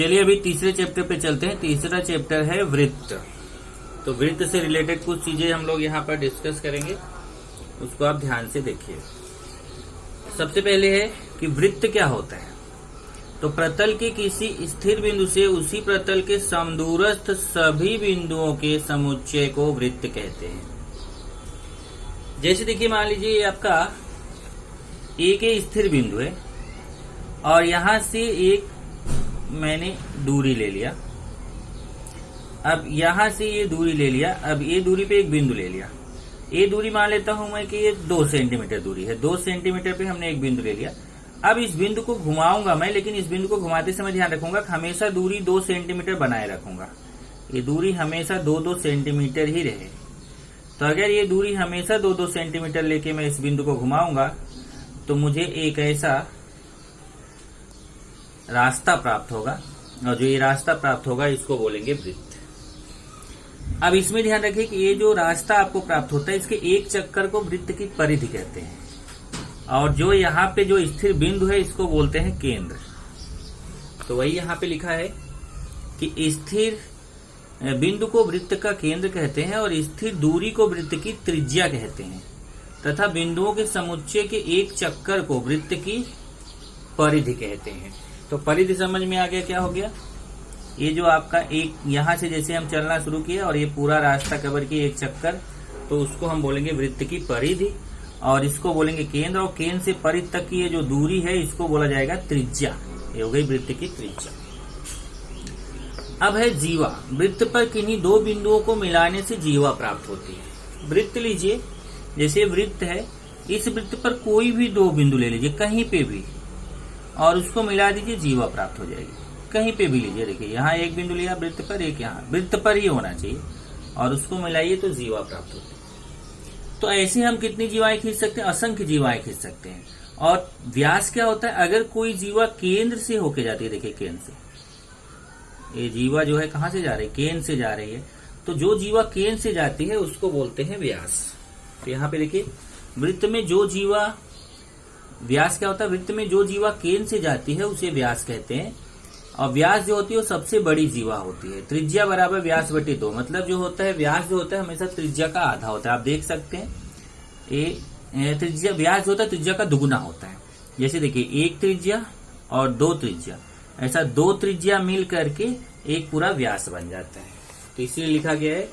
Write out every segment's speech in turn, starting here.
चलिए अभी तीसरे चैप्टर पे चलते हैं। तीसरा चैप्टर है वृत्त। तो वृत्त से रिलेटेड कुछ चीजें हम लोग यहाँ पर डिस्कस करेंगे, उसको आप ध्यान से देखिए। सबसे पहले है कि वृत्त क्या होता है। तो प्रतल के किसी स्थिर बिंदु से उसी प्रतल के समदूरस्थ सभी बिंदुओं के समुच्चय को वृत्त कहते हैं। जैसे देखिए, मान लीजिए ये आपका एक स्थिर बिंदु है और यहां से एक मैंने दूरी ले लिया। अब यहां से ये दूरी ले लिया, अब ये दूरी पे एक बिंदु ले लिया। ये दूरी मान लेता हूं मैं कि ये 2 सेंटीमीटर दूरी है। 2 सेंटीमीटर पे हमने एक बिंदु ले लिया। अब इस बिंदु को घुमाऊंगा मैं, लेकिन इस बिंदु को घुमाते समय ध्यान रखूंगा कि हमेशा दूरी 2 सेंटीमीटर बनाए रखूंगा। ये दूरी हमेशा 2-2 सेंटीमीटर ही रहे। तो अगर ये दूरी हमेशा 2-2 सेंटीमीटर लेके मैं इस बिंदु को घुमाऊंगा तो मुझे एक ऐसा रास्ता प्राप्त होगा, और जो ये रास्ता प्राप्त होगा इसको बोलेंगे वृत्त। अब इसमें ध्यान रखिए कि ये जो रास्ता आपको प्राप्त होता है, इसके एक चक्कर को वृत्त की परिधि कहते हैं, और जो यहाँ पे जो स्थिर बिंदु है इसको बोलते हैं केंद्र। तो वही यहाँ पे लिखा है कि स्थिर बिंदु को वृत्त का केंद्र कहते हैं और स्थिर दूरी को वृत्त की त्रिज्या कहते हैं, तथा बिंदुओं के समुच्चय के एक चक्कर को वृत्त की परिधि कहते हैं। तो परिधि समझ में आ गया क्या हो गया। ये जो आपका एक यहां से जैसे हम चलना शुरू किया और ये पूरा रास्ता कवर किया एक चक्कर, तो उसको हम बोलेंगे वृत्त की परिधि, और इसको बोलेंगे केंद्र। और केंद्र से परिधि तक की ये जो दूरी है इसको बोला जाएगा त्रिज्या। ये हो गई वृत्त की त्रिज्या। अब है जीवा। वृत्त पर किन्हीं 2 बिंदुओं को मिलाने से जीवा प्राप्त होती है। वृत्त लीजिए, जैसे वृत्त है, इस वृत्त पर कोई भी 2 बिंदु ले लीजिए कहीं पे भी, और उसको मिला दीजिए, जीवा प्राप्त हो जाएगी। कहीं पे भी लीजिए, देखिए यहाँ एक बिंदु लिया वृत्त पर, एक यहाँ, वृत्त पर ही होना चाहिए, और उसको मिलाइए तो जीवा प्राप्त होती है। तो ऐसे हम कितनी जीवाएं खींच सकते हैं? असंख्य जीवाएं खींच सकते हैं। और व्यास क्या होता है? अगर कोई जीवा केंद्र से होके जाती है, देखिए केंद्र से, ये जीवा जो है कहां से जा रही है? केंद्र से जा रही है। तो जो जीवा केंद्र से जाती है उसको बोलते हैं व्यास। तो यहाँ पे देखिए, वृत्त में जो जीवा, व्यास क्या होता है? वृत्त में जो जीवा केंद्र से जाती है उसे व्यास कहते हैं। और व्यास जो होती है वो सबसे बड़ी जीवा होती है। त्रिज्या बराबर व्यास बटे 2, मतलब जो होता है व्यास जो होता है हमेशा त्रिज्या का आधा होता है। आप देख सकते हैं ये त्रिज्या, व्यास जो होता है त्रिज्या का दुगुना होता है। जैसे देखिए 1 त्रिज्या और 2 त्रिज्या, ऐसा 2 त्रिज्या मिल करके एक पूरा व्यास बन जाता है। तो इसलिए लिखा गया है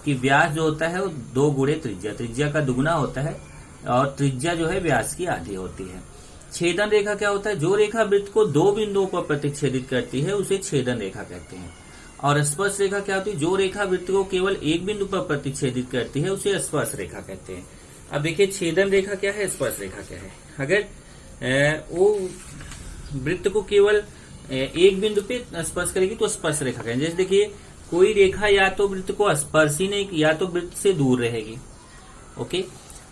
कि व्यास जो होता है वो 2 गुणे त्रिज्या, त्रिज्या का दुगुना होता है, और त्रिज्या जो है व्यास की आधी होती है। छेदन रेखा क्या होता है? जो रेखा वृत्त को 2 बिंदुओं पर प्रतिच्छेदित करती है उसे छेदन रेखा कहते हैं। और स्पर्श रेखा क्या होती है? जो रेखा वृत्त को केवल एक बिंदु पर प्रतिच्छेदित करती है उसे स्पर्श रेखा कहते हैं। अब देखिए, छेदन रेखा क्या है, स्पर्श रेखा क्या है। अगर वो वृत्त को केवल एक बिंदु पे स्पर्श करेगी तो स्पर्श रेखा कहेंगे। जैसे देखिए, कोई रेखा या तो वृत्त को स्पर्श ही नहीं, या तो वृत्त से दूर रहेगी, ओके,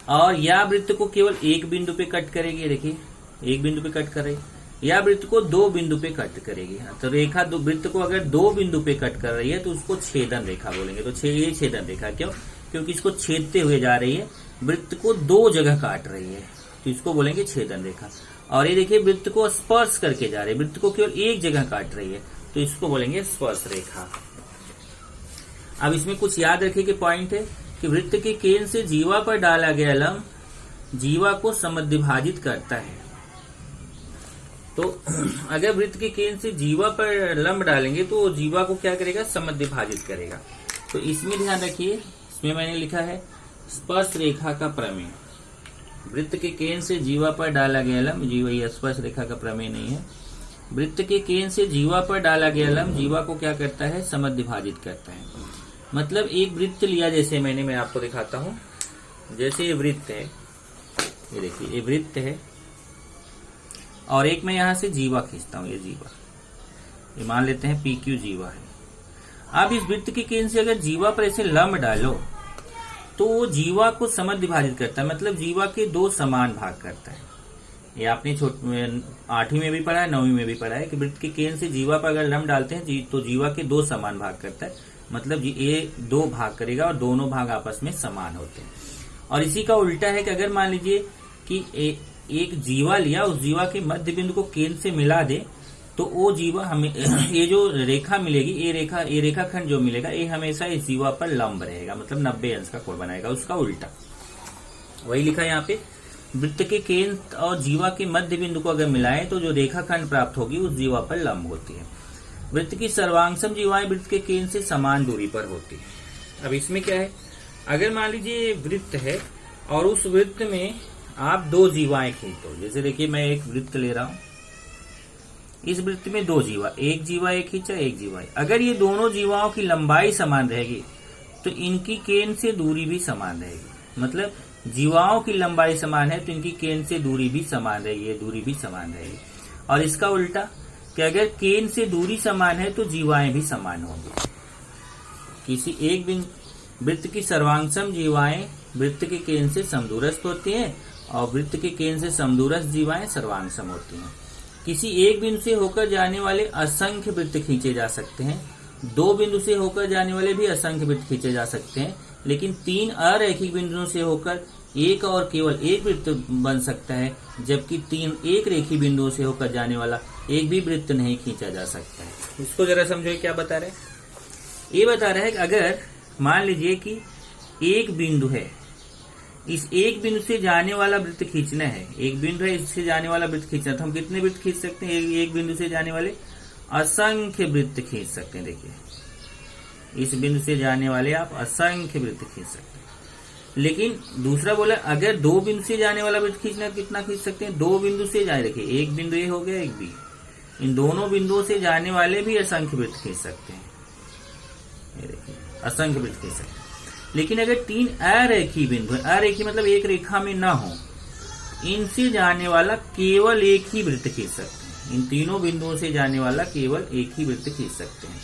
और या वृत्त को केवल एक बिंदु पे कट करेगी, देखिए एक बिंदु पे कट कर रही, या वृत्त को 2 बिंदु पे कट करेगी। तो रेखा वृत्त को अगर 2 बिंदु पे कट कर रही है तो उसको छेदन रेखा बोलेंगे। तो ये छेदन रेखा क्यों? क्योंकि इसको छेदते हुए जा रही है, वृत्त को 2 जगह काट रही है, तो इसको बोलेंगे छेदन रेखा। और ये देखिए, वृत्त को स्पर्श करके जा रही है, वृत्त को केवल एक जगह काट रही है, तो इसको बोलेंगे स्पर्श रेखा। अब इसमें कुछ याद रखिए के पॉइंट है कि वृत्त के केंद्र से जीवा पर डाला गया लंब जीवा को समद्विभाजित करता है। तो अगर वृत्त के केंद्र से जीवा पर लंब डालेंगे तो जीवा को क्या करेगा? समद्विभाजित करेगा। तो इसमें ध्यान रखिए, इसमें मैंने लिखा है स्पर्श रेखा का प्रमेय। वृत्त के केंद्र से जीवा पर डाला गया लंब, जीवा, ये स्पर्श रेखा का प्रमेय नहीं है। वृत्त के केंद्र से जीवा पर डाला गया लंब जीवा को क्या करता है? समद्विभाजित करता है। मतलब एक वृत्त लिया, जैसे मैं आपको दिखाता हूं। जैसे ये वृत्त है, ये देखिए ये वृत्त है, और एक मैं यहां से जीवा खींचता हूं, ये जीवा, ये मान लेते हैं PQ जीवा है। अब इस वृत्त के केंद्र से अगर जीवा पर ऐसे लंब डालो तो वो जीवा को समद्विभाजित करता है, मतलब जीवा के 2 समान भाग करता है। ये आपने 8वीं में भी पढ़ा है, 9वीं में भी पढ़ा है कि वृत्त के केंद्र से जीवा पर अगर लंब डालते हैं तो जीवा के 2 समान भाग करता है, मतलब ये 2 भाग करेगा और दोनों भाग आपस में समान होते हैं। और इसी का उल्टा है कि अगर मान लीजिए कि एक जीवा लिया, उस जीवा के मध्य बिंदु को केंद्र से मिला दे तो वो जीवा हमें ये जो रेखा मिलेगी, ये रेखाखंड जो मिलेगा ये हमेशा इस जीवा पर लंब रहेगा, मतलब 90 अंश का कोण बनाएगा, उसका उल्टा। वही लिखा है यहाँ पे, वृत्त के केंद्र और जीवा के मध्य बिंदु को अगर मिलाएं तो जो रेखाखंड प्राप्त होगी उस जीवा पर लंब होती है। वृत्त की सर्वांगसम जीवाएं वृत्त के केंद्र से समान दूरी पर होती है। अब इसमें क्या है, अगर मान लीजिए वृत्त है और उस वृत्त में आप दो जीवाएं खींच दो, जैसे देखिए मैं एक वृत्त ले रहा हूं, इस वृत्त में दो जीवा, एक जीवा एक खींचा, एक जीवा, अगर ये दोनों जीवाओं की लंबाई समान रहेगी तो इनकी केंद्र से दूरी भी समान रहेगी। मतलब जीवाओं की लंबाई समान है तो इनकी केंद्र से दूरी भी समान रहेगी, ये दूरी भी समान रहेगी। और इसका उल्टा कि अगर केंद्र से दूरी समान है तो जीवाएं भी समान होंगी। किसी एक वृत्त की सर्वांगसम जीवाएं वृत्त के केंद्र से समदूरस्थ होती हैं और वृत्त के केंद्र से समदूरस्थ जीवाएं सर्वांगसम होती हैं। किसी एक बिंदु से होकर जाने वाले असंख्य वृत्त खींचे जा सकते हैं, दो बिंदु से होकर जाने वाले भी असंख्य वृत्त खींचे जा सकते हैं, लेकिन तीन अरैखिक बिंदुओं से होकर एक और केवल एक वृत्त बन सकता है, जबकि तीन एक रेखी बिंदुओं से होकर जाने वाला एक भी वृत्त नहीं खींचा जा सकता है। इसको जरा समझो क्या बता रहे हैं। ये बता रहा है कि अगर मान लीजिए कि एक बिंदु है, इस एक बिंदु से जाने वाला वृत्त खींचना है, एक बिंदु है इससे जाने वाला वृत्त खींचना, तो हम कितने वृत्त खींच सकते हैं? एक बिंदु से जाने वाले असंख्य वृत्त खींच सकते हैं। देखिए इस बिंदु से जाने वाले आप असंख्य वृत्त खींच सकते हैं। लेकिन दूसरा बोला अगर दो बिंदु से जाने वाला वृत्त खींचना है कितना खींच सकते हैं? दो बिंदु से जाए, देखिए एक बिंदु ये हो गया, एक बी, इन दोनों बिंदुओं से जाने वाले भी असंख्य वृत्त खींच सकते हैं। ये देखिए असंख्य वृत्त खींच सकते हैं। लेकिन अगर तीन अरेखी बिंदु है, अरेखी मतलब एक रेखा में ना हो, इनसे जाने वाला केवल एक ही वृत्त खींच सकते हैं। इन तीनों बिंदुओं से जाने वाला केवल एक ही वृत्त खींच सकते हैं।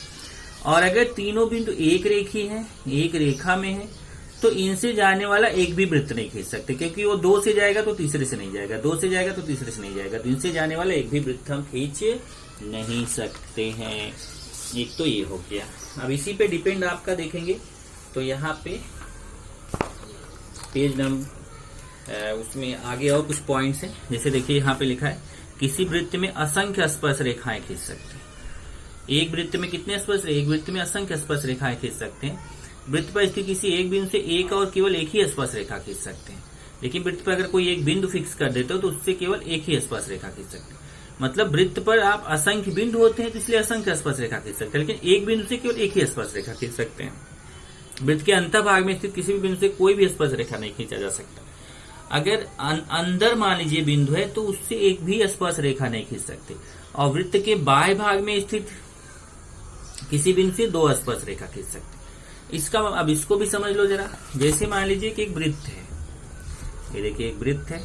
और अगर तीनों बिंदु एक रेखी हैं, एक रेखा में है, तो इनसे जाने वाला एक भी वृत्त नहीं खींच सकते, क्योंकि वो दो से जाएगा तो तीसरे से नहीं जाएगा, दो से जाएगा तो तीसरे से नहीं जाएगा, तो इनसे जाने वाला एक भी वृत्त हम खींच नहीं सकते हैं। एक तो ये हो गया। अब इसी पे डिपेंड आपका देखेंगे तो यहाँ पे पेज नंबर उसमें आगे और कुछ पॉइंट्स हैं। जैसे देखिए यहाँ पे लिखा है किसी वृत्त में असंख्य स्पर्श रेखाएं खींच सकते हैं। एक वृत्त में कितने स्पर्श? एक वृत्त में असंख्य स्पर्श रेखाएं खींच सकते हैं। वृत्त पर स्थित किसी एक बिंदु से एक और केवल एक ही स्पर्श रेखा खींच सकते हैं। लेकिन वृत्त पर अगर कोई एक बिंदु फिक्स कर देते हो तो उससे केवल एक ही स्पर्श रेखा खींच सकते हैं। मतलब वृत्त पर आप असंख्य बिंदु होते हैं तो इसलिए असंख्य स्पर्श रेखा खींच सकते हैं, लेकिन एक बिंदु से केवल एक ही स्पर्श रेखा खींच सकते हैं। वृत्त के अंत भाग में स्थित किसी भी बिंदु से कोई भी स्पर्श रेखा नहीं खींचा जा सकता। अगर अंदर मान लीजिए बिंदु है तो उससे एक भी स्पर्श रेखा नहीं खींच सकते। और वृत्त के बाह्य भाग में स्थित किसी बिंदु से दो स्पर्श रेखा खींच सकते। इसका अब इसको भी समझ लो जरा। जैसे मान लीजिए कि एक वृत्त है, ये देखिए एक वृत्त है,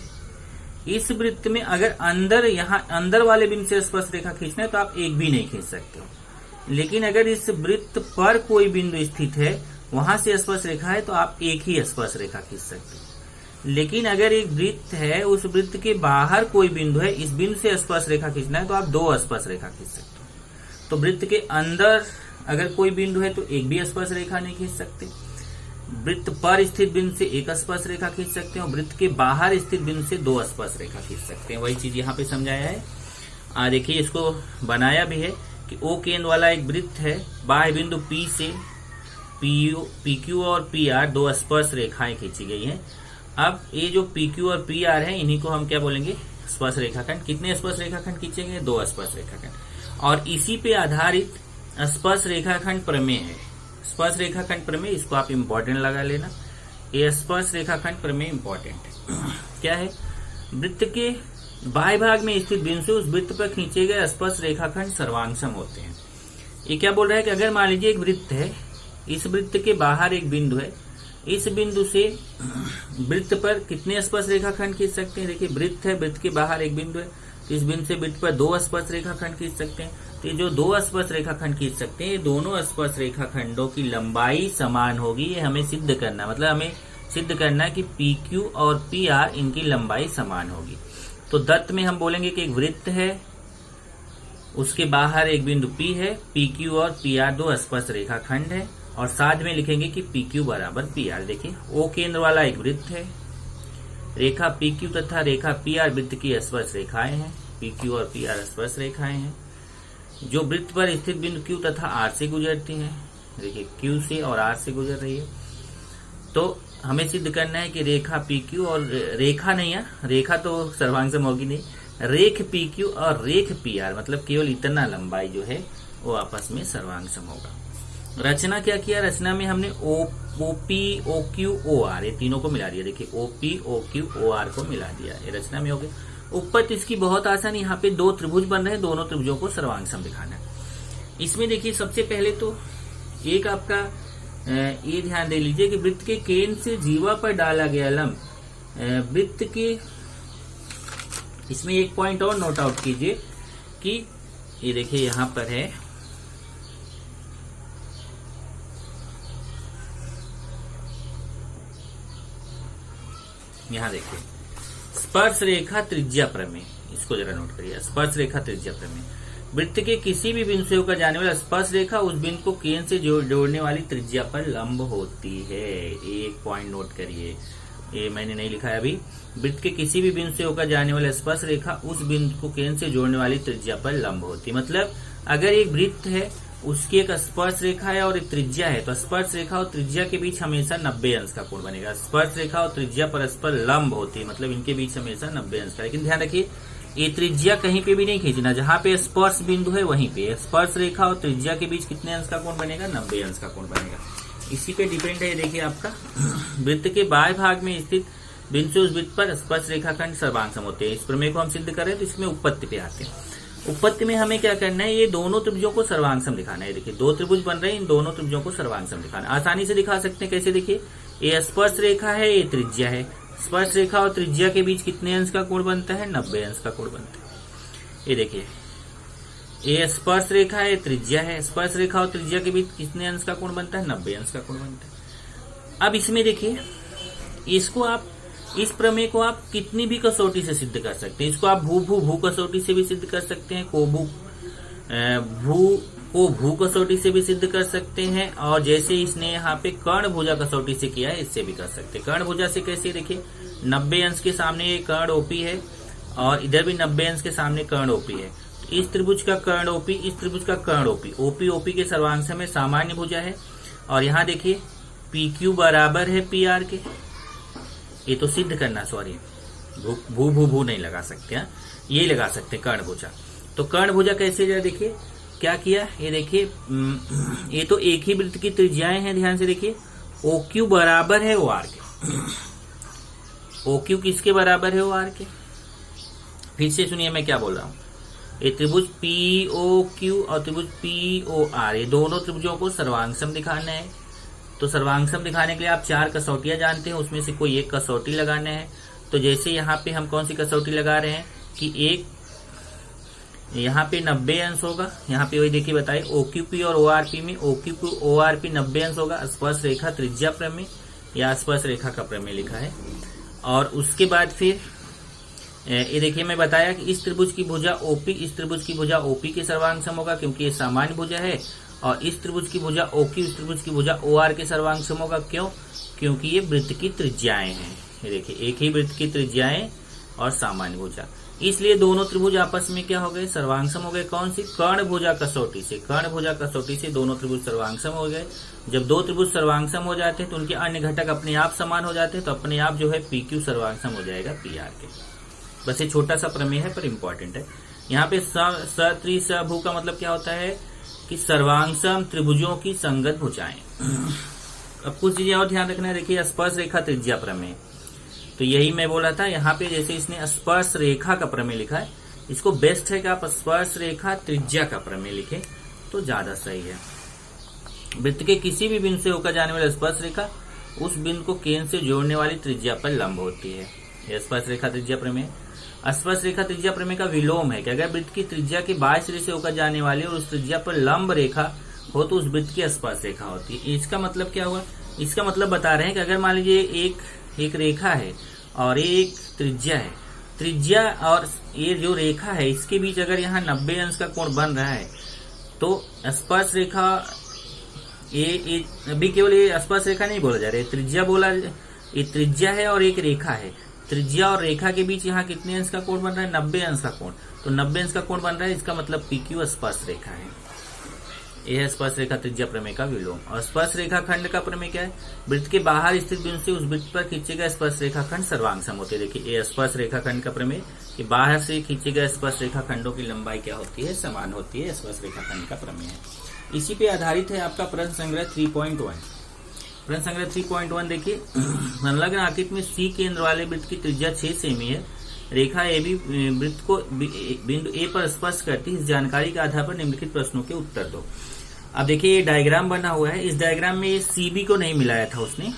इस वृत्त में अगर अंदर यहाँ अंदर वाले बिंदु से स्पर्श रेखा खींचना है तो आप एक भी नहीं खींच सकते हो। लेकिन अगर इस वृत्त पर कोई बिंदु स्थित है, वहां से स्पर्श रेखा है, तो आप एक ही स्पर्श रेखा खींच सकते हो। लेकिन अगर एक वृत्त है, उस वृत्त के बाहर कोई बिंदु है, इस बिंदु से स्पर्श रेखा खींचना है तो आप दो स्पर्श रेखा खींच सकते हो। तो वृत्त के अंदर अगर कोई बिंदु है तो एक भी स्पर्श रेखा नहीं खींच सकते। वृत्त पर स्थित बिंदु से एक स्पर्श रेखा खींच सकते हैं और वृत्त के बाहर स्थित बिंदु से दो स्पर्श रेखा खींच सकते हैं। वही चीज यहाँ पे समझाया है। देखिए इसको बनाया भी है कि ओ केंद्र वाला एक वृत्त है, बाह्य बिंदु P से PQ और PR दो स्पर्श रेखाएं खींची गई हैं। अब ये जो PQ और PR है, इन्हीं को हम क्या बोलेंगे? स्पर्श रेखाखंड। कितने स्पर्श रेखाखंड खींचेंगे? दो स्पर्श रेखाखंड। और इसी पे आधारित स्पर्श रेखाखंड प्रमेय है। स्पर्श रेखाखंड प्रमेय, इसको आप इंपॉर्टेंट लगा लेना। ये स्पर्श रेखाखंड प्रमेय इंपॉर्टेंट है। क्या है? वृत्त के बाह्य भाग में स्थित बिंदु से उस वृत्त पर खींचे गए स्पर्श रेखाखंड सर्वांगसम होते हैं। ये क्या बोल रहा है कि अगर मान लीजिए एक वृत्त है, इस वृत्त के बाहर एक बिंदु है, इस बिंदु से वृत्त पर कितने स्पर्श रेखाखंड खींच सकते हैं? देखिए वृत्त है, वृत्त के बाहर एक बिंदु है, तो इस बिंदु से वृत्त पर दो स्पर्श रेखाखंड खींच सकते हैं। तो ये जो दो स्पर्श रेखाखंड खींच सकते हैं, ये दोनों स्पर्श रेखाखंडों की लंबाई समान होगी। ये हमें सिद्ध करना, मतलब हमें सिद्ध करना है कि PQ और PR इनकी लंबाई समान होगी। तो दत्त में हम बोलेंगे कि एक वृत्त है, उसके बाहर एक बिंदु P है, PQ और PR दो स्पर्श रेखाखंड है, और साथ में लिखेंगे कि PQ बराबर PR। देखिए O केंद्र वाला एक वृत्त है, रेखा PQ तथा रेखा PR वृत्त की स्पर्श रेखाएं हैं, PQ और PR स्पर्श रेखाएं हैं। जो वृत्त पर स्थित बिंदु Q तथा R से गुजरती है। देखिए Q से और R से गुजर रही है। तो हमें सिद्ध करना है कि रेखा PQ और रेखा नहीं है, रेखा तो सर्वांग सम होगी नहीं, रेख PQ और रेख PR मतलब केवल इतना लंबाई जो है वो आपस में सर्वांग सम होगा। रचना क्या किया, रचना में हमने OP OQ OR ये तीनों को मिला दिया। देखिए OP OQ OR को मिला दिया, ये रचना में हो गया। उत्पत्ति इसकी बहुत आसान, यहाँ पे दो त्रिभुज बन रहे हैं, दोनों त्रिभुजों को सर्वांग सम दिखाना है। इसमें देखिए सबसे पहले तो एक आपका ये ध्यान दे लीजिए कि वृत्त के केंद्र से जीवा पर डाला गया लंब वृत्त के, इसमें एक पॉइंट और नोट आउट कीजिए कि ये देखिए यहां पर है, यहां देखिए स्पर्श रेखा त्रिज्या प्रमेय, इसको जरा नोट करिए। स्पर्श रेखा त्रिज्या प्रमेय, वृत्त के किसी भी बिंदु से होकर जाने वाला स्पर्श रेखा उस बिंदु को केंद्र से जोड़ने वाली त्रिज्या पर लंब होती है। एक पॉइंट नोट करिए, ये मैंने नहीं लिखा है अभी। वृत्त के किसी भी बिंदु से होकर जाने वाला स्पर्श रेखा उस बिंदु को केंद्र से जोड़ने वाली त्रिज्या पर लंब होती है। मतलब अगर एक वृत्त है, उसकी एक स्पर्श रेखा है और एक त्रिज्या है, तो स्पर्श रेखा और त्रिज्या के बीच हमेशा 90 अंश का कोण बनेगा। स्पर्श रेखा और त्रिज्या परस्पर लंब होती है, मतलब इनके बीच हमेशा 90 अंश का। लेकिन ध्यान रखिए ये त्रिज्या कहीं पे भी नहीं खींचना, जहां पे स्पर्श बिंदु है वहीं पे स्पर्श रेखा और त्रिज्या के बीच कितने अंश का कोण बनेगा, 90 अंश का कोण बनेगा। इसी पे डिपेंड है। देखिए आपका वृत्त के बाह्य भाग में स्थित बिंदु से उस वृत्त पर स्पर्श रेखाखंड सर्वांग सम होते हैं। इस प्रमेय को हम सिद्ध करें तो इसमें उत्पत्ति पे आते हैं। उत्पत्ति में हमें क्या करना है, ये दोनों त्रिभुजों को सर्वांग सम दिखाना है। देखिए दो त्रिभुज बन रहे हैं, इन दोनों त्रिभुजों को सर्वांग सम दिखाना। आसानी से दिखा सकते हैं, कैसे देखिए ये स्पर्श रेखा है, ये त्रिज्या है। स्पर्श रेखा और त्रिज्या के बीच कितने अंश का कोण बनता है, 90 अंश का कोण बनता है। ये देखिए ये स्पर्श रेखा है, त्रिज्या है। स्पर्श रेखा और त्रिज्या के बीच कितने अंश का कोण बनता है, 90 अंश का कोण बनता है। अब इसमें देखिए इसको आप, इस प्रमेय को आप कितनी भी कसौटी से सिद्ध कर सकते हैं। इसको आप भू कसौटी से भी सिद्ध कर सकते हैं, भू कसौटी से भी सिद्ध कर सकते हैं, और जैसे इसने यहाँ पे कर्ण भुजा कसौटी से किया है, इससे भी कर सकते हैं। कर्ण भुजा से कैसे, देखिए 90 अंश के सामने कर्ण ओपी है और इधर भी 90 अंश के सामने कर्ण ओपी है। इस त्रिभुज का कर्ण ओपी, इस त्रिभुज का कर्ण ओपी, ओपी ओपी के सर्वांग सम में सामान्य भुजा है। और यहाँ देखिए PQ बराबर है PR के, ये तो सिद्ध करना, सॉरी भू नहीं लगा सकते हैं, ये लगा सकते हैं कर्ण भुजा। तो कर्ण भुजा कैसे, जरा देखिए क्या किया, ये देखिए ये तो एक ही वृत्त की त्रिज्याएं हैं। ध्यान से देखिए OQ बराबर है OR के। OQ किसके बराबर है, OR के। फिर से सुनिए मैं क्या बोल रहा हूं। ये त्रिभुज POQ और त्रिभुज POR, ये दोनों त्रिभुजों को सर्वांग सम दिखाना है। तो सर्वांग सम दिखाने के लिए आप 4 कसौटियां जानते हैं, उसमें से कोई एक कसौटी लगाना है। तो जैसे यहाँ पे हम कौन सी कसौटी लगा रहे हैं कि एक यहाँ पे 90 अंश होगा, यहाँ पे वही देखिए बताइए OQP और ORP में OQP ORP 90 अंश होगा। स्पर्श रेखा त्रिज्या प्रमेय या स्पर्श रेखा का प्रमेय लिखा है। और उसके बाद फिर ये देखिए मैं बताया कि इस त्रिभुज की भुजा OP, इस त्रिभुज की भुजा OP के सर्वांग सम होगा क्योंकि ये सामान्य भुजा है। और इस त्रिभुज की भुजा OQ, इस त्रिभुज की भुजा OR के सर्वांग सम होगा। क्यों, क्योंकि ये वृत्त की त्रिज्याएं हैं। ये देखिए एक ही वृत्त की त्रिज्याएं और सामान्य भुजा, इसलिए दोनों त्रिभुज आपस में क्या हो गए, सर्वांग सम हो गए। कौन सी, कर्ण भुजा कसौटी से। कर्ण भुजा कसौटी से दोनों त्रिभुज सर्वांग सम हो गए। जब दो त्रिभुज सर्वांग सम हो जाते हैं तो उनके अन्य घटक अपने आप समान हो जाते हैं, तो अपने आप जो है PQ सर्वांग सम हो जाएगा PR के। बस ये छोटा सा प्रमेय है पर इंपॉर्टेंट है। यहाँ पे सत्रि सभु का मतलब क्या होता है कि सर्वांग सम त्रिभुजों की संगत भुजाएं। अब कुछ चीजें और ध्यान रखना है। देखिए स्पर्श रेखा त्रिज्या प्रमेय, तो यही मैं बोला था। यहाँ पे जैसे इसने स्पर्श रेखा का प्रमेय लिखा है, इसको बेस्ट है कि आप स्पर्श रेखा त्रिज्या का प्रमेय लिखें तो ज्यादा सही है। वृत्त के किसी भी बिंदु से होकर जाने वाला स्पर्श रेखा उस बिंदु को केंद्र से जोड़ने वाली त्रिज्या पर लंब होती है। यह स्पर्श रेखा त्रिज्या प्रमेय। स्पर्श रेखा त्रिज्या प्रमेय का विलोम है कि अगर वृत्त की त्रिज्या के बाह्य सिरे से होकर जाने वाली और उस त्रिज्या पर लंब रेखा हो तो उस वृत्त की स्पर्श रेखा होती है। इसका मतलब क्या हुआ, इसका मतलब बता रहे हैं कि अगर मान लीजिए एक रेखा है और एक त्रिज्या है, त्रिज्या और ये जो रेखा है इसके बीच अगर यहाँ 90 अंश का कोण बन रहा है तो स्पर्श रेखा, ये अभी केवल ये स्पर्श रेखा नहीं बोला जा रहा है, त्रिज्या बोला, ये त्रिज्या है और एक रेखा है, त्रिज्या और रेखा के बीच यहाँ कितने अंश का कोण बन रहा है? 90 अंश का कोण। तो 90 अंश का कोण बन रहा है, इसका मतलब PQ स्पर्श रेखा है। यह है स्पर्श रेखा त्रिज्या प्रमेय का विलोम। और स्पर्श रेखा खंड का प्रमेय क्या है? वृत्त के बाहर स्थित बिंदु से उस वृत्त पर खींचे गए स्पर्श रेखा खंड सर्वांग सम होते हैं। देखिए ये स्पर्श रेखा खंड का प्रमेय कि बाहर से खींचे गए स्पर्श रेखा खंडों की लंबाई क्या होती है? समान होती है। स्पर्श रेखा खंड का प्रमेय है। इसी पे आधारित है आपका प्रश्न संग्रह 3.1। प्रश्न संग्रह 3.1 देखिए, संलग्न आकृति में C केंद्र वाले वृत्त की त्रिज्या 6 सेमी है। रेखा AB वृत्त को बिंदु A पर स्पर्श करती है। इस जानकारी के आधार पर निम्नलिखित प्रश्नों के उत्तर दो। अब देखिए ये डायग्राम बना हुआ है। इस डायग्राम में ये CB को नहीं मिलाया था उसने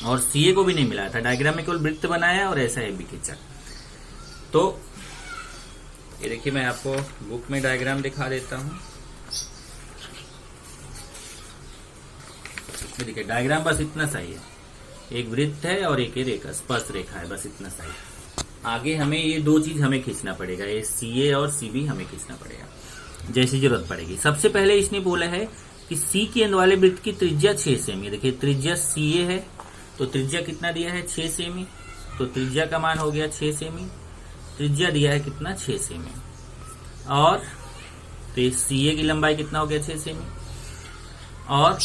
और CA को भी नहीं मिलाया था। डायग्राम में केवल वृत्त बनाया और ऐसा AB खींचा। तो ये देखिए मैं आपको बुक में डायग्राम दिखा देता हूं। देखिए डायग्राम बस इतना सही है, एक वृत्त है और एक रेखा स्पर्श रेखा है, बस इतना सही है। आगे हमें ये दो चीज हमें खींचना पड़ेगा, ये CA और CB हमें खींचना पड़ेगा जैसी जरूरत पड़ेगी। सबसे पहले इसने बोला है कि C केंद्र वाले वृत्त की त्रिज्या 6 सेमी। देखिए त्रिज्या CA है तो त्रिज्या कितना दिया है? 6 सेमी। तो त्रिज्या का मान हो गया 6 सेमी। त्रिज्या दिया है कितना? 6 सेमी। और तो CA की लंबाई कितना हो गया? 6 सेमी। और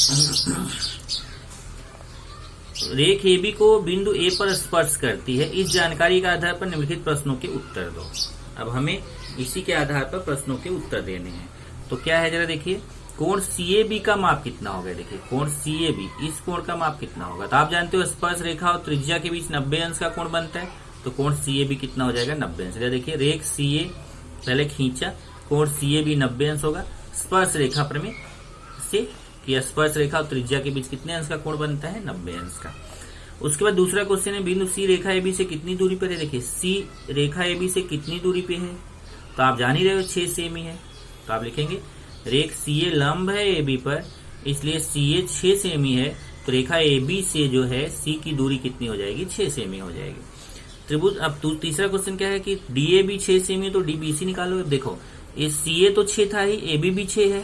रेख AB को बिंदु A पर स्पर्श करती है। इस जानकारी के आधार पर निम्नलिखित प्रश्नों के उत्तर दो। अब हमें इसी के आधार पर प्रश्नों के उत्तर देने हैं। तो क्या है जरा देखिए, कोण CAB का माप कितना होगा? देखिए कोण CAB, इस कोण का माप कितना होगा? तो आप जानते हो स्पर्श रेखा और त्रिज्या के बीच 90 अंश का कोण बनता है। तो कोण CAB कितना हो जाएगा? 90 अंश। देखिए रेख CA पहले खींचा, कोण CAB 90 अंश होगा। स्पर्श रेखा प्रमेय से कि स्पर्श रेखा और त्रिज्या के बीच कितने अंश का कोण बनता है? 90 अंश का। उसके बाद दूसरा क्वेश्चन है, बिंदु C रेखा AB से कितनी दूरी पर है? देखिए C रेखा AB से कितनी दूरी पे है? तो आप जान ही रहे हो 6 सेमी है। तो आप लिखेंगे रेख CA लंब है AB पर, इसलिए CA 6 सेमी है। तो रेखा AB से जो है C की दूरी कितनी हो जाएगी? 6 सेमी हो जाएगी। त्रिभुज अब तीसरा क्वेश्चन क्या है कि DAB 6 सेमी है तो DBC निकालो। देखो ये CA तो 6 था ही, AB भी 6 है।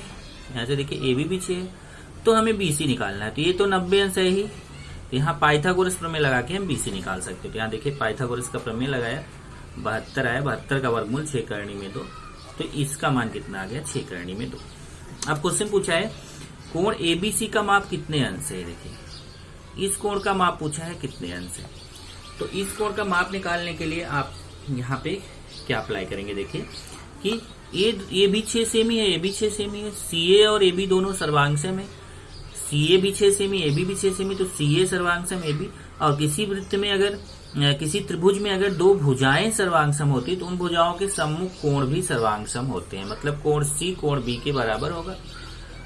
यहाँ से देखिए AB भी 6 है, तो हमें BC निकालना है। तो ये तो 90 अंश है ही, यहाँ पाइथागोरस प्रमेय लगा के हम BC निकाल सकते हैं। तो यहाँ देखिए पाइथागोरस का प्रमेय लगाया, 72 आया। 72 का वर्गमूल 6 करनी में 2, तो इसका मान कितना आ गया? 6 करनी में 2। अब क्वेश्चन पूछा है कोण ABC का माप कितने अंश है? देखिए इस कोण का माप पूछा है कितने अंश है। तो इस कोण का माप निकालने के लिए आप यहाँ पे क्या अप्लाई करेंगे? देखिए कि ये भी 6 सेमी है, ये भी 6 सेमी है। CA और AB दोनों सर्वांग सम है। CA भी 6 सेमी, AB भी 6 सेमी, तो CA सर्वांग सम AB। और किसी वृत्त में अगर किसी त्रिभुज में अगर दो भुजाएं सर्वांग सम होती तो उन भुजाओं के सम्मुख कोण भी सर्वांग सम होते हैं। मतलब कोण C कोण B के बराबर होगा।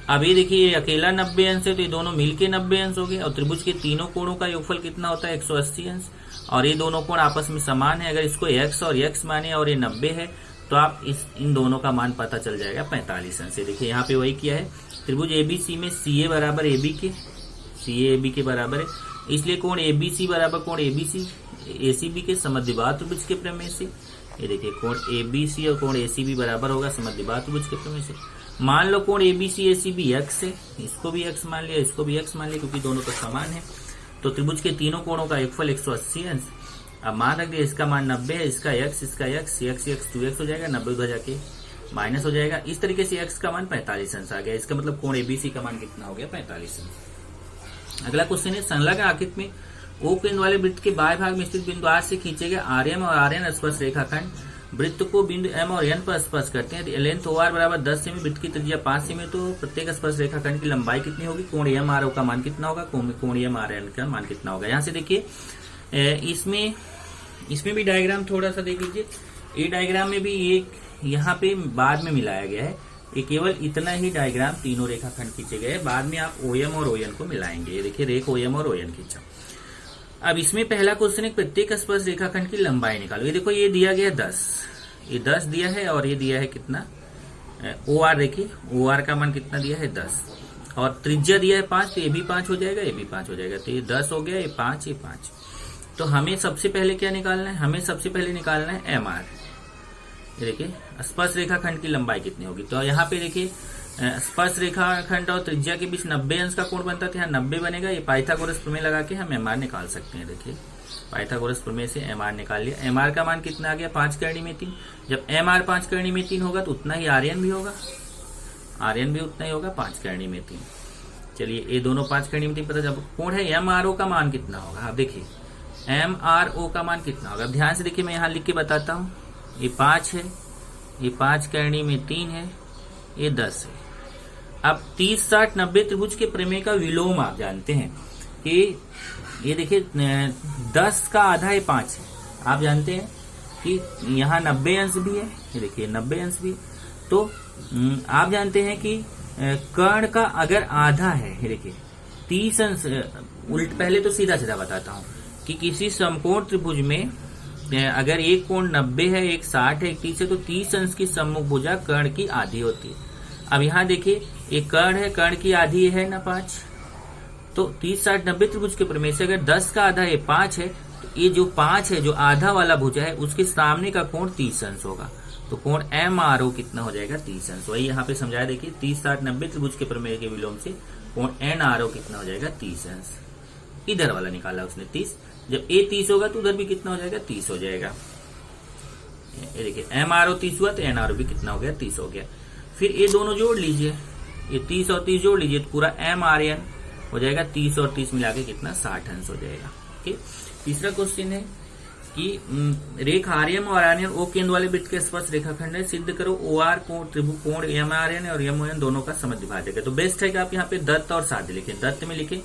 अब ये देखिए ये अकेला 90 अंश है तो ये दोनों मिलके 90 अंश हो गए। और त्रिभुज के तीनों कोणों का योगफल कितना होता है? 180 अंश। और ये दोनों कोण आपस में समान है। अगर इसको x और x माने और ये 90 है तो आप इन दोनों का मान पता चल जाएगा 45 अंश से। देखिए यहाँ पे वही किया है, त्रिभुज ABC में CA बराबर AB के, CA AB के बराबर है, इसलिए कोण ABC बराबर कोण ABC ACB के समद्विबाहु त्रिभुज के प्रमेय से। ये देखिए कोण ABC और कोण ACB बराबर होगा समद्विबाहु त्रिभुज के प्रमेय से। मान लो कोण ABC ACB x है, इसको भी x मान लिया, इसको भी x मान लिया, क्योंकि दोनों तो समान है। तो त्रिभुज के तीनों कोणों का योगफल 180 अंश। अब मान रख दिया इसका मान 90 है, इसका x 2x हो जाएगा, 90 उधर जाके माइनस हो जाएगा। इस तरीके से x का मान 45 अंश आ गया। इसका मतलब कोण ABC का मान कितना हो गया? 45 अंश। अगला क्वेश्चन है, संलग्न आकृति में O केंद्र वाले वृत्त के बाएं भाग में स्थित बिंदु R से खींचे गए RM और RN स्पर्श रेखाखंड वृत्त को बिंदु M और N पर स्पर्श करते हैं। लेंथ OR बराबर 10 सेमी, वृत्त की त्रिज्या 5 सेमी, तो प्रत्येक स्पर्श रेखाखंड की लंबाई कितनी होगी? कोण MRO का मान कितना होगा? कोण MRN का मान कितना होगा? यहाँ से देखिए इसमें भी डायग्राम थोड़ा सा देख लीजिए। ये डायग्राम में भी एक यहाँ पे बाद में मिलाया गया है। ये केवल इतना ही डायग्राम तीनों रेखाखंड खींचे गए, बाद में आप OM और ON को मिलाएंगे। ये देखिए रेख OM और ON खींचा। अब इसमें पहला क्वेश्चन है प्रत्येक स्पर्श रेखाखंड की लंबाई निकालो। ये देखो ये दिया गया 10, ये 10 दिया है और ये दिया है कितना? OR देखिए OR का मान कितना दिया है? 10। और त्रिज्या दिया है 5, तो ये भी 5 हो जाएगा, ये भी 5 हो जाएगा। तो ये 10 हो गया, ये 5, ये 5। तो हमें सबसे पहले क्या निकालना है? हमें सबसे पहले निकालना है MR। देखिए स्पर्श रेखाखंड की लंबाई कितनी होगी? तो यहाँ पे देखिए स्पर्श रेखाखंड और त्रिज्या के बीच 90 अंश का कोण बनता है, यहाँ 90 बनेगा। ये पाइथागोरस प्रमेय लगा के हम MR निकाल सकते हैं। देखिए पाइथागोरस प्रमेय से mr निकाल लिया। mr का मान कितना आ गया 5 करणी में 3। जब mr 5 करणी में 3 होगा तो उतना ही rn भी होगा, rn भी उतना ही होगा 5 करणी में 3। चलिए ये दोनों 5 करणी में 3 पता। जब कोण है mro का मान कितना होगा, आप देखिए mro का मान कितना होगा। अब ध्यान से देखिए, मैं यहाँ लिख के बताता हूँ। ये 5 है, ये 5 करणी में 3 है, ये 10 है। अब 30 60 90 त्रिभुज के प्रमेय का विलोम आप जानते हैं कि ये देखिए 10 का आधा ये 5 है। आप जानते हैं कि यहाँ 90 अंश भी है, ये देखिए 90 अंश भी। तो आप जानते हैं कि कर्ण का अगर आधा है, ये देखिए 30 अंश उल्ट। पहले तो सीधा सीधा बताता हूँ कि किसी समकोण त्रिभुज में अगर एक कोण 90 है, एक 60 है, एक 30 है, तो 30 अंश की सम्मुख भुजा कर्ण की आधी होती है। अब यहाँ देखिए एक कर्ण है, कर्ण की आधी है ना 5, तो 30 60 90 त्रिभुज के प्रमेय से अगर 10 का आधा ये 5 है, तो ये जो 5 है, जो आधा वाला भुजा है, उसके सामने का कोण 30 अंश होगा। तो कोण MRO कितना हो जाएगा 30 अंश। वही यहाँ पे समझाया, देखिए 30 60 90 त्रिभुज के प्रमेय के विलोम से कोण NRO कितना हो जाएगा 30 अंश। इधर वाला निकाला उसने 30। जब A 30 होगा तो उधर भी कितना हो जाएगा 30 हो जाएगा। ये देखिए MRO 30 हुआ तो NRO भी कितना हो गया 30 हो गया। फिर ये दोनों जोड़ लीजिए, ये 30 और 30 जोड़ लीजिए तो पूरा MRN हो जाएगा। 30 और 30 मिला के कितना 60 अंश हो जाएगा। ठीक। तीसरा क्वेश्चन है कि रेखा आर्यन और आर्यन ओ केंद्र वाले वृत्त के स्पर्श रेखाखंड है, सिद्ध करो OR कोण त्रिभुकोण MRN और MON दोनों का समद्विभाजक है। तो बेस्ट है कि आप यहाँ पे दत्त और साध्य लिखें। दत्त में लिखे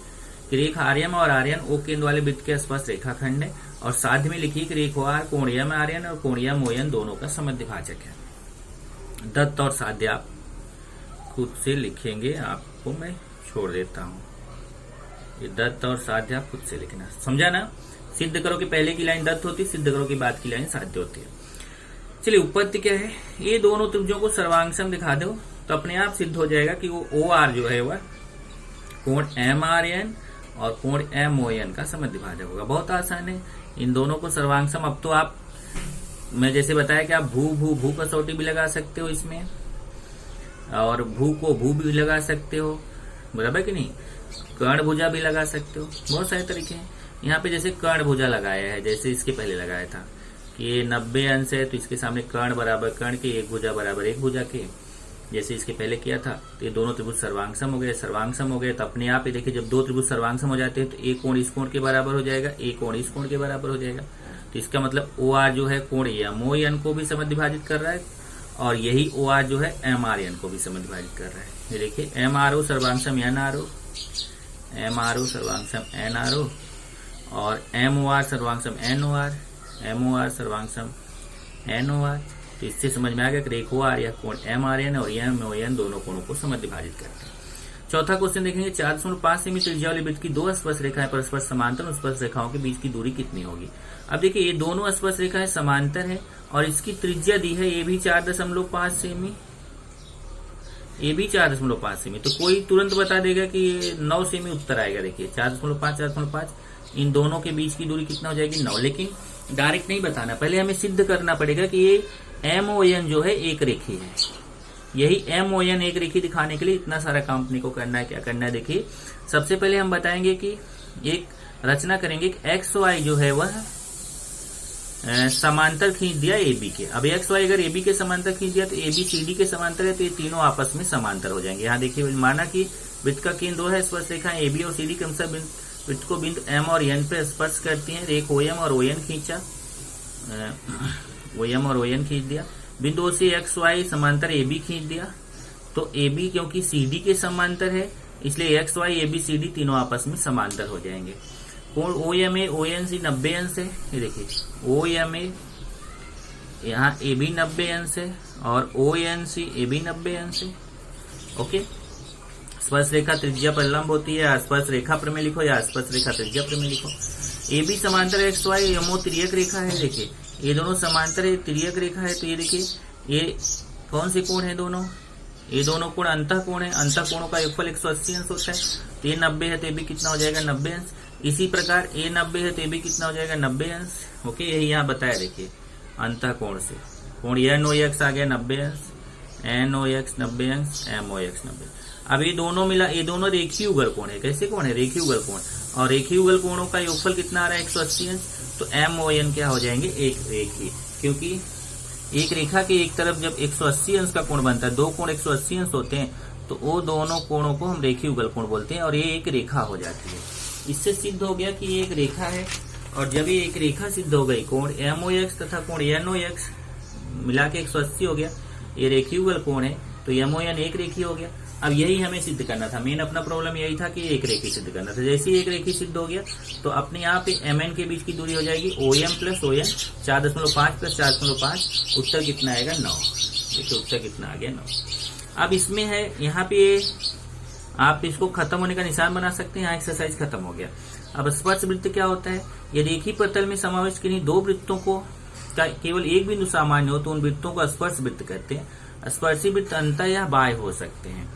कि रेखा आर्यन और आर्यन ओ केंद्र वाले वृत्त के स्पर्श रेखाखंड है, और साध्य में लिखिए कि रेखा OR कोण MRN और कोण MON दोनों का समद्विभाजक है। दत्त और साध्य आप खुद से लिखेंगे, आपको मैं छोड़ देता हूं। ये दत्त और साध्य आप खुद से लिखना, समझा ना। सिद्ध करो कि पहले की लाइन दत्त होती है, सिद्ध करो कि बाद की लाइन साध्य होती है। चलिए उपपत्ति क्या है, ये दोनों त्रिभुजों को सर्वांगसम दिखा दो तो अपने आप सिद्ध हो जाएगा कि वो OR जो है वह कोण MRN और कोण MON का समद्विभाजक होगा। बहुत आसान है, इन दोनों को सर्वांगसम। अब तो आप, मैं जैसे बताया कि आप भू कसौटी भी लगा सकते हो इसमें, और भू को भू भी लगा सकते हो, बराबर कि नहीं। कर्ण भुजा भी लगा सकते हो, बहुत सारे तरीके हैं। यहाँ पे जैसे कर्ण भुजा लगाया है, जैसे इसके पहले लगाया था कि ये 90 अंश है तो इसके सामने कर्ण बराबर कर्ण के, एक भुजा बराबर एक भुजा के, जैसे इसके पहले किया था। तो ये दोनों त्रिभुज सर्वांगसम हो गए। सर्वांगसम हो गए तो अपने आप ही देखिए, जब दो त्रिभुज सर्वांगसम हो जाते हैं तो एक कोण इस कोण के बराबर हो जाएगा, एक कोण इस कोण के बराबर हो जाएगा। तो इसका मतलब OR जो है कोण MON को भी समद्विभाजित कर रहा है, और यही OR जो है MRN को भी समद्विभाजित कर रहा है। ये देखिए MRO सर्वांगसम NRO, MRO सर्वांगसम NRO, और MOR सर्वांगसम NOR, MOR सर्वांगसम NOR। तो इससे समझ में आ गया कि रेखा OR या कोण MRN और MON दोनों कोणों को समद्विभाजित करते हैं। चौथा क्वेश्चन देखेंगे, 4.5 सेमी त्रिज्या वाले वृत्त की दो स्पर्श रेखाएं परस्पर समांतर, उन स्पर्श रेखाओं के बीच की दूरी कितनी होगी। अब देखिए ये दोनों स्पर्श रेखाएं समांतर है और इसकी त्रिज्या दी है, ये भी 4.5 सेमी, ये भी 4.5 सेमी। तो कोई तुरंत बता देगा कि ये 9 सेमी उत्तर आएगा। देखिए 4.5 4.5, इन दोनों के बीच की दूरी कितना हो जाएगी 9। लेकिन डायरेक्ट नहीं बताना, पहले हमें सिद्ध करना पड़ेगा कि ये MON जो है एक रेखी है। यही MON एक रेखी दिखाने के लिए इतना सारा काम अपने को करना है। क्या करना है देखिए, सबसे पहले हम बताएंगे कि एक रचना करेंगे कि XY जो है वह समांतर खींच दिया AB के। अब XY अगर AB के समांतर खींच दिया तो AB CD के समांतर है, तो ये तीनों आपस में समांतर हो जाएंगे। यहाँ देखिए माना कि वृत्त का केंद्र दो है, स्पर्श रेखाएं AB और CD क्रमशः वृत्त को बिंदु M और N पे स्पर्श करती हैं। रेखा OM और ON खींचा, OM और ON खींच दिया। बिंदु से XY समांतर AB खींच दिया, तो AB क्योंकि CD के समांतर है इसलिए XY AB CD तीनों आपस में समांतर हो जाएंगे। कोण OMA ONC 90 अंश है। ये देखिए OMA यहाँ AB 90 अंश है और ONC AB 90 अंश है। ओके, स्पर्श रेखा त्रिज्या पर लंब होती है, स्पर्श रेखा प्रमेय लिखो या स्पर्श रेखा त्रिज्या प्रमेय लिखो। AB समांतर XY यमो तिर्यक रेखा है। देखिए ये दोनों समांतर है, तिर्यक रेखा है। तो ये देखिए ये कौन से कोण है दोनों, ये दोनों कोण अंतः कोण है। अंतः कोणों का योगफल 180 अंश होता है। तो ये 90 है तो ये भी कितना हो जाएगा 90 अंश। इसी प्रकार ये 90 है तो ये भी कितना हो जाएगा 90 अंश। ओके, यही यहाँ बताया देखिए अंतः कोण से। कोण NOX आ गया 90 अंश, NOx 90 अंश, MOx 90। अब ये दोनों मिला, ये दोनों रेखीय उगल कोण है। कैसे कोण है? रेखीय उगल कोण। और रेखीय उगल कोणों का योगफल कितना आ रहा है? 180 अंश। तो MON क्या हो जाएंगे? एक रेखीय, क्योंकि एक रेखा के एक तरफ जब 180 अंश का कोण बनता है, दो कोण 180 अंश होते हैं, तो वो दोनों कोणों को हम रेखीय उगल कोण बोलते हैं और ये एक रेखा हो जाती है। इससे सिद्ध हो गया कि ये एक रेखा है। और जब ये एक रेखा सिद्ध हो गई, कोण MOX तथा कोण NOX मिला के 180 हो गया, ये रेखीय उगल कोण है, तो MON एक रेखीय हो गया। अब यही हमें सिद्ध करना था, मेन अपना प्रॉब्लम यही था कि एक रेखी सिद्ध करना था। जैसे ही एक रेखी सिद्ध हो गया तो अपने यहाँ पे MN के बीच की दूरी हो जाएगी OM प्लस ON, 4.5 प्लस 4.5, उत्तर कितना आएगा? 9। देखिए उत्तर कितना आ गया? 9। अब इसमें है, यहाँ पे आप इसको खत्म होने का निशान बना सकते हैं। यहाँ एक्सरसाइज खत्म हो गया। अब स्पर्श वृत्त क्या होता है? ये रेखीय प्रतल में समाविष्ट किन्हीं दो वृत्तों को केवल एक बिंदु सामान्य हो तो उन वृत्तों को स्पर्श वृत्त कहते हैं। स्पर्शी वृत्त अंतः या बाह्य हो सकते हैं।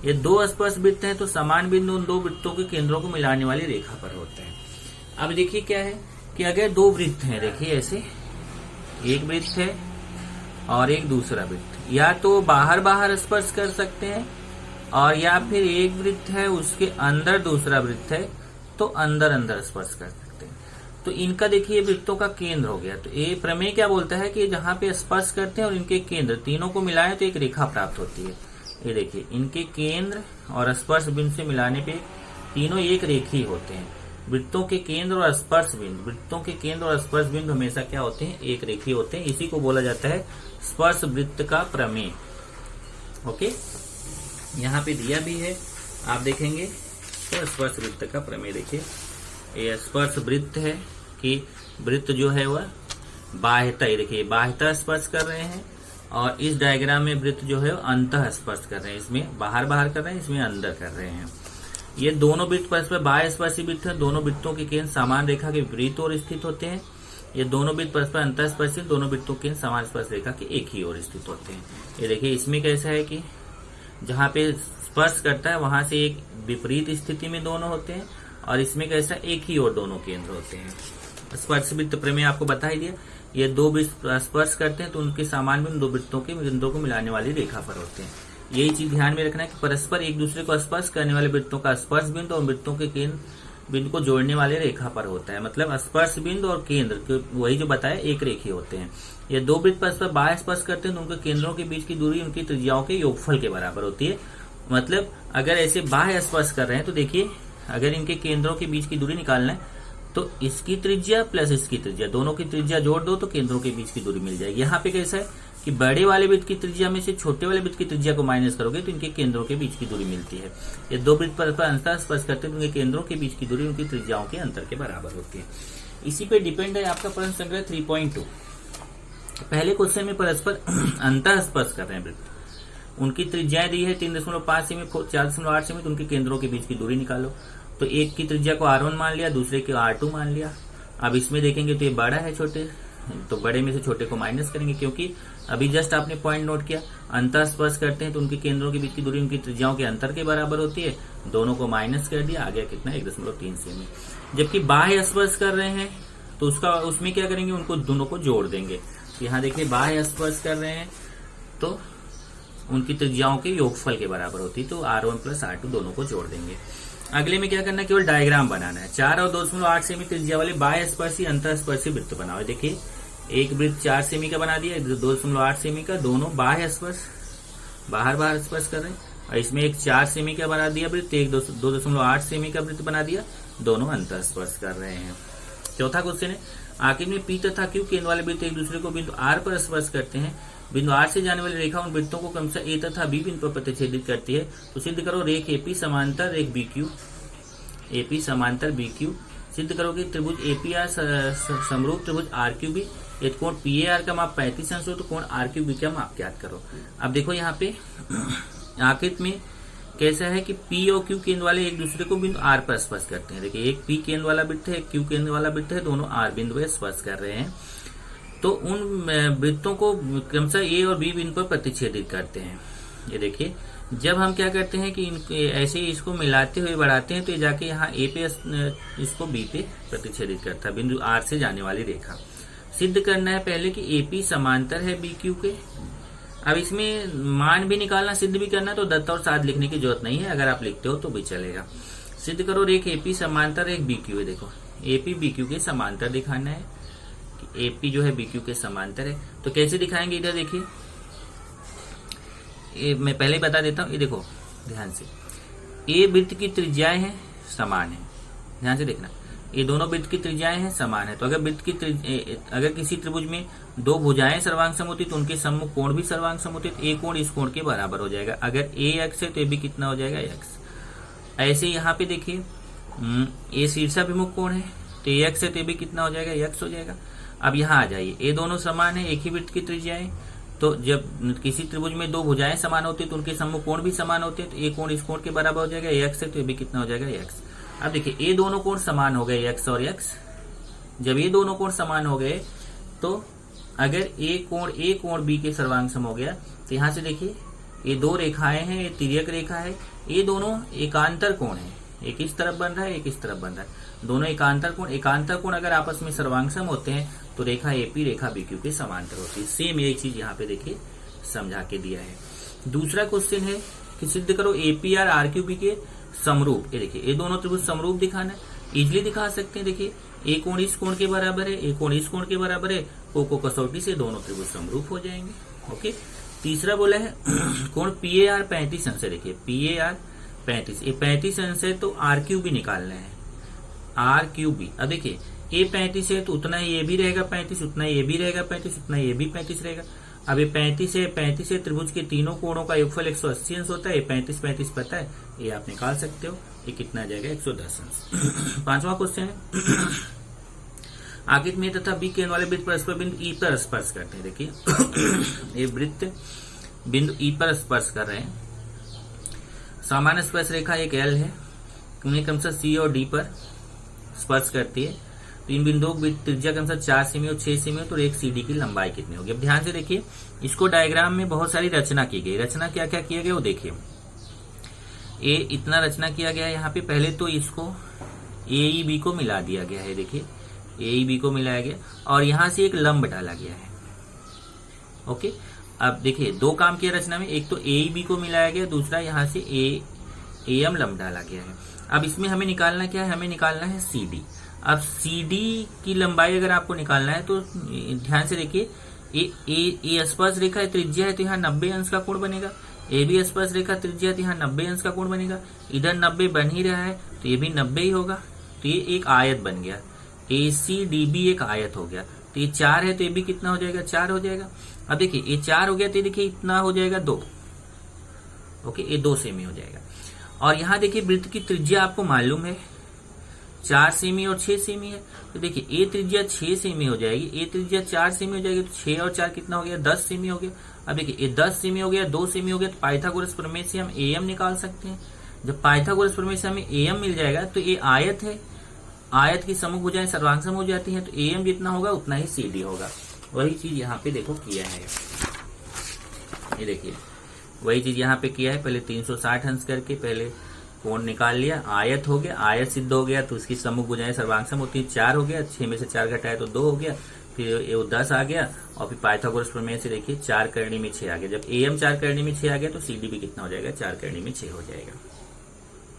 ये दो स्पर्श वृत्त हैं तो समान बिंदु उन दो वृत्तों के केंद्रों को मिलाने वाली रेखा पर होते हैं। अब देखिए क्या है कि अगर दो वृत्त हैं, देखिए ऐसे एक वृत्त है और एक दूसरा वृत्त, या तो बाहर बाहर स्पर्श कर सकते हैं और या फिर एक वृत्त है उसके अंदर दूसरा वृत्त है तो अंदर अंदर स्पर्श कर सकते हैं। तो इनका देखिए वृत्तों का केंद्र हो गया। तो ये प्रमेय क्या बोलता है कि जहां पे स्पर्श करते हैं और इनके केंद्र तीनों को मिलाएं तो एक रेखा प्राप्त होती है। ये देखिए इनके केंद्र और स्पर्श बिंदु से मिलाने पे तीनों एक रेखीय होते हैं। वृत्तों के केंद्र और स्पर्श बिंदु, वृत्तों के केंद्र और स्पर्श बिंदु हमेशा क्या होते हैं? एक रेखीय होते हैं। इसी को बोला जाता है स्पर्श वृत्त का प्रमेय। ओके, यहाँ पे दिया भी है, आप देखेंगे तो स्पर्श वृत्त का प्रमेय देखिए। ये स्पर्श वृत्त है कि वृत्त जो है वह बाह्यता, देखिए बाह्यता स्पर्श कर रहे हैं और इस डायग्राम में वृत्त जो है अंतः स्पर्श कर रहे हैं। इसमें बाहर बाहर कर रहे हैं, इसमें अंदर कर रहे हैं। ये दोनों वृत्त परस्पर बाह्य स्पर्शी वृत्त है। दोनों वृत्तों के केंद्र समान रेखा के विपरीत ओर स्थित होते हैं। ये दोनों वृत्त परस्पर अंतः स्पर्शी, दोनों वृत्तों के केंद्र समान स्पर्श रेखा के एक ही ओर स्थित होते हैं। ये देखिए इसमें कैसा है कि जहाँ पे स्पर्श करता है वहां से एक विपरीत स्थिति में दोनों होते हैं और इसमें कैसा एक ही ओर दोनों केंद्र होते हैं। स्पर्श वृत्त प्रमेय आपको बता ही दिया। ये दो वृत्त स्पर्श करते हैं तो उनके समान बिंदु दो वृत्तों के बिंदुओं को मिलाने वाली रेखा पर होते हैं। यही चीज ध्यान में रखना है कि परस्पर एक दूसरे को स्पर्श करने वाले वृत्तों का स्पर्श बिंदु और वृत्तों के केंद्र बिंदु को जोड़ने वाले रेखा पर होता है। मतलब स्पर्श बिंदु और केंद्र वही जो बताया एक रेखीय होते हैं। ये दो वृत्त परस्पर बाह्य स्पर्श करते हैं तो उनके केंद्रों के बीच की दूरी उनकी त्रिज्याओं के योगफल के बराबर होती है। मतलब अगर ऐसे बाह्य स्पर्श कर रहे हैं तो देखिए अगर इनके केंद्रों के बीच की दूरी निकालना है तो इसकी त्रिज्या प्लस इसकी त्रिज्या, दोनों की त्रिज्या जोड़ दो तो केंद्रों के बीच की दूरी मिल जाएगी। यहाँ पे कैसा है कि बड़े वाले वृत्त की त्रिज्या में से छोटे वाले वृत्त की त्रिज्या को माइनस करोगे तो इनके केंद्रों के बीच की दूरी मिलती है। ये दो वृत्त परस्पर अंतः स्पर्श करते हैं तो उनके केंद्रों के बीच की दूरी उनकी त्रिज्याओं के अंतर के बराबर होती है। इसी पे डिपेंड है आपका प्रश्न संग्रह 3.2। पहले क्वेश्चन में परस्पर अंतः स्पर्श कर रहे हैं वृत्त, उनकी त्रिज्याएं दी है 3.5 सेमी 4.8 सेमी, तो उनके केंद्रों के बीच की दूरी निकालो। तो एक की त्रिज्या को R1 मान लिया, दूसरे की R2 मान लिया। अब इसमें देखेंगे तो ये बड़ा है छोटे, तो बड़े में से छोटे को माइनस करेंगे क्योंकि अभी जस्ट आपने पॉइंट नोट किया अंतः स्पर्श करते हैं तो उनके केंद्रों के बीच की दूरी उनकी त्रिज्याओं के अंतर के बराबर होती है। दोनों को माइनस कर दिया, आ गया कितना 1.3 सेमी। जबकि बाह्य स्पर्श कर रहे हैं तो उसमें क्या करेंगे, उनको दोनों को जोड़ देंगे। यहाँ देखिए बाह्य स्पर्श कर रहे हैं तो उनकी त्रिज्याओं के योगफल के बराबर होती है, तो R1 प्लस R2 दोनों को जोड़ देंगे। अगले में क्या करना है, केवल डायग्राम बनाना है। 4 और 2.8 सेमी त्रिज्या वाले बाह्य स्पर्शी अंतः स्पर्शी वृत्त बनाओ। देखिए एक वृत्त 4 सेमी का बना दिया, 2.8 सेमी का, दोनों बाह्य स्पर्श बाहर बाहर स्पर्श कर रहे हैं। और इसमें एक 4 सेमी का बना दिया वृत्त, एक 2.8 सेमी का वृत्त बना दिया, दोनों अंतः स्पर्श कर रहे हैं। चौथा क्वेश्चन है, आखिर में P तथा Q केंद्र वाले वृत्त एक दूसरे को बिंदु R पर स्पर्श करते हैं। बिंदु R से जाने वाली रेखा उन वृत्तों को क्रमशः A तथा B बिंदु पर प्रतिच्छेदित करती है। तो सिद्ध करो रेख AP समांतर रेख BQ, AP समांतर BQ। सिद्ध करोगे त्रिभुज APR समरूप त्रिभुज RQB। यदि कोण PAR का माप 35 अंश हो तो कोण RQB का माप ज्ञात करो। अब देखो यहाँ पे आकृति में कैसा है कि P और Q केंद्र वाले एक दूसरे को बिंदु R पर स्पर्श करते हैं। देखिए एक P केंद्र वाला वृत्त है, एक Q केंद्र वाला वृत्त है, दोनों R बिंदु पर स्पर्श कर रहे हैं। तो उन वृत्तों को क्रमशः A और B बिंदु पर प्रतिच्छेदित करते हैं। ये देखिए जब हम क्या करते हैं कि ऐसे इसको मिलाते हुए बढ़ाते हैं तो ये जाके यहाँ A पे इसको B पे प्रतिच्छेदित करता है, बिंदु R से जाने वाली रेखा। सिद्ध करना है पहले कि AP समांतर है BQ के। अब इसमें मान भी निकालना, सिद्ध भी करना, तो दत्त और साध लिखने की जरूरत नहीं है, अगर आप लिखते हो तो भी चलेगा। सिद्ध करो एक एपी समांतर एक बीक्यू है। देखो एपी बीक्यू के समांतर दिखाना है, एपी जो है बीक्यू के समांतर है। तो कैसे दिखाएंगे, इधर देखिए, मैं पहले ही बता देता हूं, ये देखो ध्यान से, ये वृत्त की त्रिज्याएं हैं समान है, ध्यान से देखना, ये दोनों वृत्त की त्रिज्याएं हैं समान है। तो अगर किसी त्रिभुज में दो भुजाएं सर्वांग सम होती तो उनके सम्मुख कोण भी सर्वांग सम होते, तो ए कोण इस कोण के बराबर हो जाएगा। अगर ए एक्स है तो ए भी कितना हो जाएगा, एक्स। ऐसे यहाँ पे देखिए, ए शीर्षाभिमुख कोण है तो ए एक्स है तो ए भी कितना हो जाएगा, एक्स हो जाएगा। अब यहाँ आ जाइए, ये दोनों समान है, एक ही वृत्त की त्रिज्याएं, तो जब किसी त्रिभुज में दो भुजाएं समान होती है तो उनके सम्मुख कोण भी समान होते हैं, तो ये कोण इस कोण के बराबर हो जाएगा, एक्स है तो ये भी कितना हो जाएगा, एक्स। अब देखिए ये दोनों कोण समान हो गए, एक्स और एक्स। जब ये दोनों कोण समान हो गए तो अगर ए कोण बी के सर्वांग सम हो गया, तो यहां से देखिए ये दो रेखाएं हैं, ये तिर्यक रेखा है, ये दोनों एकांतर कोण है, एक इस तरफ बन रहा है, एक इस तरफ बन रहा है, दोनों एकांतर कोण अगर आपस में सर्वांग सम होते हैं तो रेखा एपी रेखा बीक्यू के समांतर होती है। सेम यही चीज यहाँ पे देखिए समझा के दिया है। दूसरा क्वेश्चन है कि सिद्ध करो AP R R Q B के समरूप। ये देखिए ये दोनों त्रिभुज समरूप दिखाना है, इजिली दिखा सकते हैं। देखिए ए कोण इस कोण के बराबर है, ए कोण इस कोण के बराबर है, को कसौटी से दोनों त्रिभुज समरूप हो जाएंगे। ओके, तीसरा बोला है कोण पी ए आर 35 अंश है। देखिए पी ए आर 35, ये 35 अंश है तो आर क्यू भी निकालना है, आर क्यू बी। अब देखिए ए 35 है तो उतना ही ये भी रहेगा 35, उतना ये भी रहेगा 35, उतना ये भी 35 रहेगा। अब ये 35 है, त्रिभुज के तीनों कोणों का योगफल 180 अंश होता है, 35 पता है, ये आप निकाल सकते हो, ये कितना आ जाएगा 110 अंश। पांचवा क्वेश्चन है आकृति में तथा बी केंद्र वाले वृत्त परस्पर बिंदु ई पर स्पर्श करते हैं। देखिए ये वृत्त बिंदु ई पर स्पर्श कर रहे हैं, सामान्य स्पर्श रेखा एक एल है, उन्हें क्रमशः सी और डी पर स्पर्श करती है। तो इन बिंदुओं की त्रिज्या क्रमशः 4 सेमी और 6 सेमी, तो एक सीडी की लंबाई कितनी होगी। अब ध्यान से देखिए, इसको डायग्राम में बहुत सारी रचना की गई, रचना क्या क्या किया गया वो देखिए। ए इतना रचना किया गया है यहाँ पे, पहले तो इसको ए बी को मिला दिया गया है, देखिए ए बी को मिलाया गया और यहां से एक लंब डाला गया है। ओके, अब देखिए दो काम किया रचना में, एक तो ए बी को मिलाया गया, दूसरा यहाँ से ए एम लंब डाला गया है। अब इसमें हमें निकालना क्या है, हमें निकालना है सी डी। अब सी डी की लंबाई अगर आपको निकालना है तो ध्यान से देखिए, ए स्पर्श रेखा त्रिज्या है तो यहाँ 90 अंश का कोण बनेगा, ए बी स्पर्श रेखा त्रिज्या है तो यहाँ 90 अंश का कोण बनेगा, इधर 90 बन ही रहा है तो ये भी 90 ही होगा, तो ये एक आयत बन गया, ए सी डी बी एक आयत हो गया। तो ये 4 है तो ये भी कितना हो जाएगा, 4 हो जाएगा। अब देखिए ये 4 हो गया तो ये देखिए इतना हो जाएगा 2। ओके, ये 2 सेमी हो जाएगा। और यहाँ देखिए वृत्त की त्रिज्या आपको मालूम है 4 सेमी और 6 सेमी है, तो देखिए ए त्रिज्या 6 सेमी हो जाएगी, ए त्रिज्या 4 सेमी हो जाएगी, तो 6 और 4 कितना हो गया, 10 सेमी हो गया। अब देखिए ये 10 सेमी हो गया, 2 सेमी हो गया, तो पाइथागोरस प्रमेय से हम एम निकाल सकते हैं। जब पाइथागोरस प्रमेय से हमें एम मिल जाएगा तो ये आयत है, आयत की सम्मुख भुजाएं सर्वांगसम हो जाती हैं, तो एम जितना होगा उतना ही सीडी होगा। वही चीज यहाँ पे देखो किया है, ये देखिए वही चीज यहाँ पे किया है। पहले 360 अंश करके पहले कोण निकाल लिया, आयत हो गया, आयत सिद्ध हो गया तो उसकी सम्मुख भुजाएं सर्वांगसम होती है, 4 हो गया, 6 में से 4 घटाया तो 2 हो गया, फिर ये 10 आ गया और फिर पाइथागोरस प्रमेय से देखिए 4 करनी में 6 आ गया। जब एम 4 करनी में 6 आ गया तो सीडी भी कितना हो जाएगा, 4 करनी में 6 हो जाएगा।